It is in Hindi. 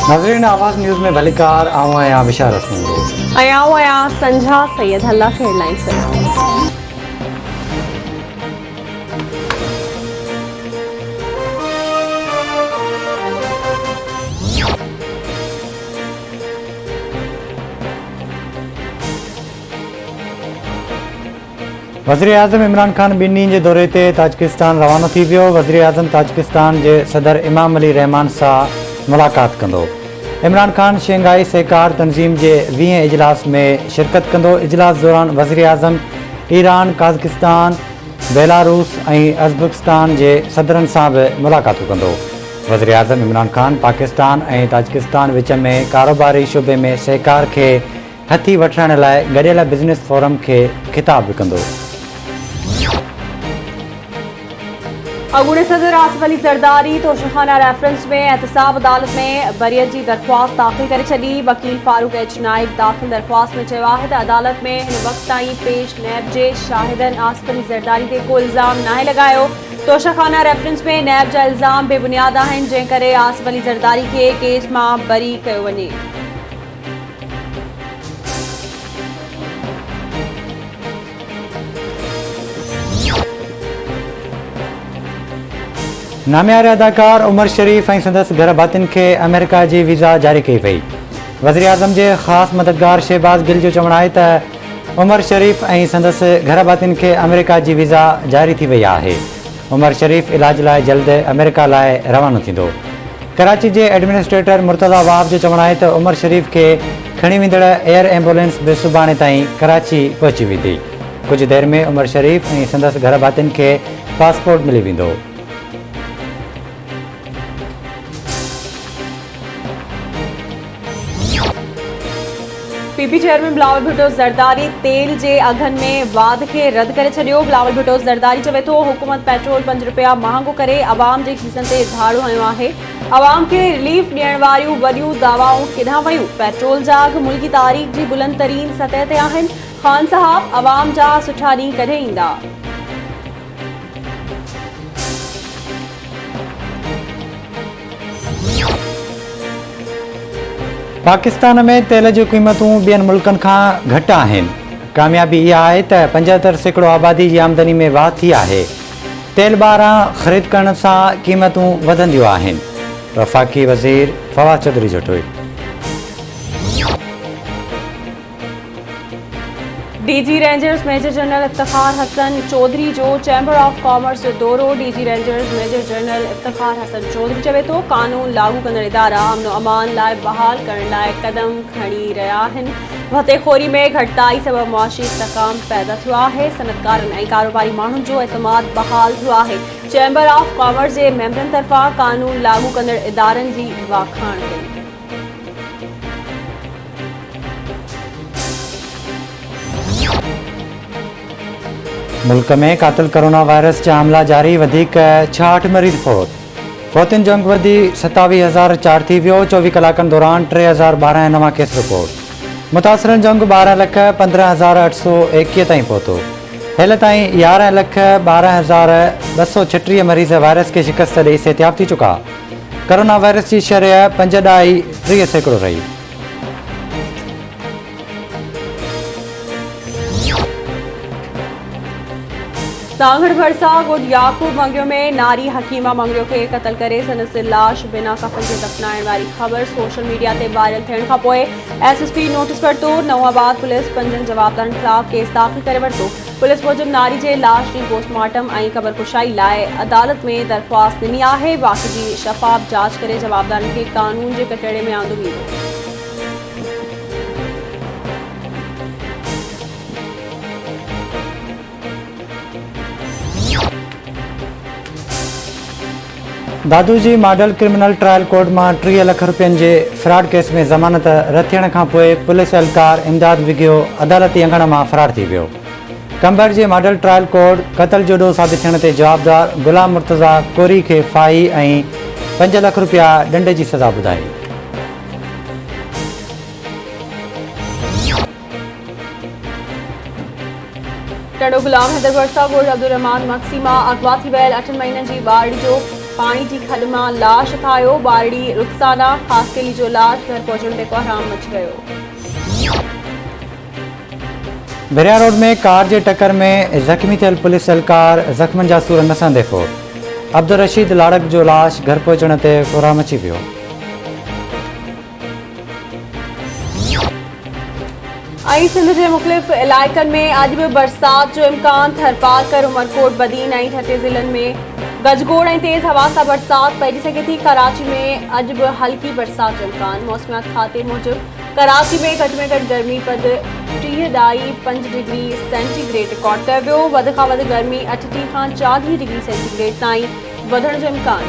नाज़रीन, आवाज़ न्यूज़ में भलीकार आऊं आहियां बिशारत सिंह ऐं आऊं आहियां संझा सैयद। हल्ला हेडलाइंस। वज़ीर आज़म इमरान ख़ान ॿिनि ॾींहंनि जे दौरे ते ताजिकिस्तान रवानो थी वियो। वज़ीर आज़म ताजिकिस्तान जे सदर इमाम अली रहमान सां मुलाक़ात कंदो। इमरान ख़ान शंघाई सहकार तंज़ीम जे 20 इजलास में शिरकत कंदो। इजलास दौरान वज़ीर आज़म ईरान, काज़किस्तान, बेलारूस ऐं अज़बकिस्तान जे सदरनि सां बि मुलाक़ातूं कंदो। वज़ीर आज़म इमरान ख़ान पाकिस्तान ऐं ताजिकिस्तान विच में कारोबारी शोबे में सहकार खे हथी वठण लाइ गॾियल बिज़नेस फोरम खे ख़िताब बि कंदो। अॻूणे सदर आसिफ अली ज़रदारी तोशाखाना रेफरेंस में एहतसाब अदालत में बरियत जी दरख़्वास्त दाख़िल करे छॾी। वकील फारूक एच नाइब दाख़िल दरख़्वास्त में चयो आहे त अदालत में हिन वक़्त ताईं पेश नैब जे शाहिदनि आसिफ अली ज़रदारी ते को इल्ज़ाम नाहे लॻायो। तोशाखाना रेफरेंस में नैब जा इल्ज़ाम बेबुनियाद आहिनि, जंहिं करे आसिफ अली ज़रदारी खे केस मां बरी कयो वञे। नामियार अदाकार उमर शरीफ़ ऐं संदसि घर भातियुनि खे अमेरिका जी वीज़ा जारी कई वई। वज़ीर आज़म जे ख़ासि मददगार शहबाज़ गिल जो चवणु आहे त उमर शरीफ़ ऐं संदसि घर भातियुनि खे अमेरिका जी वीज़ा जारी थी वई आहे। उमर शरीफ़ इलाज लाइ जल्द अमेरिका लाइ रवानो थींदो। कराची जे एडमिनिस्ट्रेटर मुर्तज़ा वाहब जो चवणु आहे त उमर शरीफ़ खे खणी वेंदड़ एयर एम्बुलेंस बि सुभाणे ताईं कराची पहुची वेंदी। कुझु देरि में उमर शरीफ़ ऐं संदसि घर भातियुनि खे पासपोर्ट मिली वेंदो। पीपी चेयरमैन बिलावल भुट्टो ज़रदारी तेल जे अघनि में वाध खे रद्द करे छॾियो। बिलावल भुट्टो ज़रदारी चवे थो हुकूमत पेट्रोल 5 रुपया महांगो करे अवाम जे खीसनि ते झाड़ू हयो आहे। अवाम खे रिलीफ ॾियण वारियूं वॾियूं दावाऊं किथां वयूं। पेट्रोल जा अघ मुल्की तारीख़ जी बुलंद तरीन सतह ते आहिनि। ख़ान साहब, अवाम जा सुठा ॾींहं कॾहिं ईंदा? पाकिस्तान में तेल जूं क़ीमतूं ॿियनि मुल्कनि खां घटि आहिनि। कामयाबी इहा आहे त 75% आबादी जी आमदनी में वाह थी आहे। तेल ॿाहिरां ख़रीद करण सां क़ीमतूं वधंदियूं आहिनि। वफ़ाक़ी वज़ीर फवाद चौधरी जो tweet. DG Rangers major general Iftikhar Hasan Chaudhry जो चैम्बर ऑफ कॉमर्स जो दौरो। DG Rangers major general Iftikhar Hasan Chaudhry चवे थो कानून लागू कंदड़ इदारा अमन अमान लाइ बहाल करण लाइ कदम खणी रहिया आहिनि। भतेखोरी में घटिताई सबबि मुआशी इस्तेहकाम पैदा थियो आहे। सनतकारनि ऐं कारोबारी माण्हुनि जो एतमाद बहाल थियो आहे। चैम्बर ऑफ कॉमर्स जे मेंबरनि तरफ़ां कानून लागू कंदड़ इदारनि जी वाखाण कई। मुल्क में क़ातिल कोरोना वायरस जा मामला जारी। वधीक 66 मरीज़ फौत। फौतियुनि जो अंग वधी 27,004 थी वियो। 24 कलाकनि दौरान 3,012 नवां केस रिपोर्ट। मुतासिरनि जो अंग 12,15,821 ताईं पहुतो। हेल ताईं 11,12,236 मरीज़ वायरस खे शिकस्त ॾेई सिहतयाब थी चुका। कोरोना वायरस जी शरह 5.3% रही। सांगड़ भरसा गुड याकूब मंगियो में नारी हकीमा मंगियो खे क़तल करे संदसि लाश बिना कफन जे दफ़नाइण वारी ख़बर सोशल मीडिया ते वायरल थियण खां पोइ एसएसपी नोटिस वरितो। नवाबाद पुलिस 5 जवाबदारनि ख़िलाफ़ केस दाख़िल करे वरितो। पुलिस मूजिबि नारी जे लाश जी पोस्टमार्टम ऐं ख़बरकुशाई लाइ अदालत में दरख़्वास्त ॾिनी आहे। वाक़े जी शफ़ाफ़ जांच करे जवाबदारनि खे कानून जे कटहरे में आंदो वेंदो। दादूजी मॉडल क्रिमिनल ट्रायल कोर्ट में 30 लाख रुपयनि जे फ्रॉड केस में ज़मानत रद्द थियण खां पोइ पुलिस एहलकार इमदाद विगियो अदालती अंगण मां फरार थी वियो। कंबर जे मॉडल ट्रायल कोर्ट क़तल जो ॾोह साबित थियण ते जवाबदार गुलाम मुर्तज़ा कोरी खे फाही ऐं 5 लाख रुपया ॾंड जी सज़ा ॿुधाई। टंडो गुलाम हैदर भरसा ॻोल्ह अब्दुलरहमान मक्सीमा अगवा थी वियल 8 महीननि जी ॿारड़ी जो पाणी जी खॾ मां लाश ठाहियो। ॿारड़ी रुखसाना ख़ासकेली जो लाश घर पहुचण ते कोहराम मची वियो। बेरिया रोड में कार जे टक्कर में ज़ख़्मी थियल पुलिस एहलकार ज़ख़्मनि जा सूर न सहंदे फ़ौत। अब्दुल रशीद लाड़क जो लाश घर पहुचण ते कोहराम अची वियो। ऐं सिंध जे मुख़्तलिफ़ इलाइक़नि में अॼु बि बरसाति जो इम्कान। थरपारकर उमरकोट बदीन ऐं ठटे ज़िलनि में गजगोड़ ऐं तेज़ हवा सां बरसाति पइजी सघे थी। कराची में अॼु बि हल्की बरसाति जो इम्कान। मौसमियात खाते मूजिबि कराची में घटि गर्मी पद 30.5 डिग्री सेंटीग्रेड रिकॉर्ड कयो वियो। वधि खां वधि गर्मी 38 खां 40 डिग्री सेंटीग्रेड ताईं वधण जो इम्कान।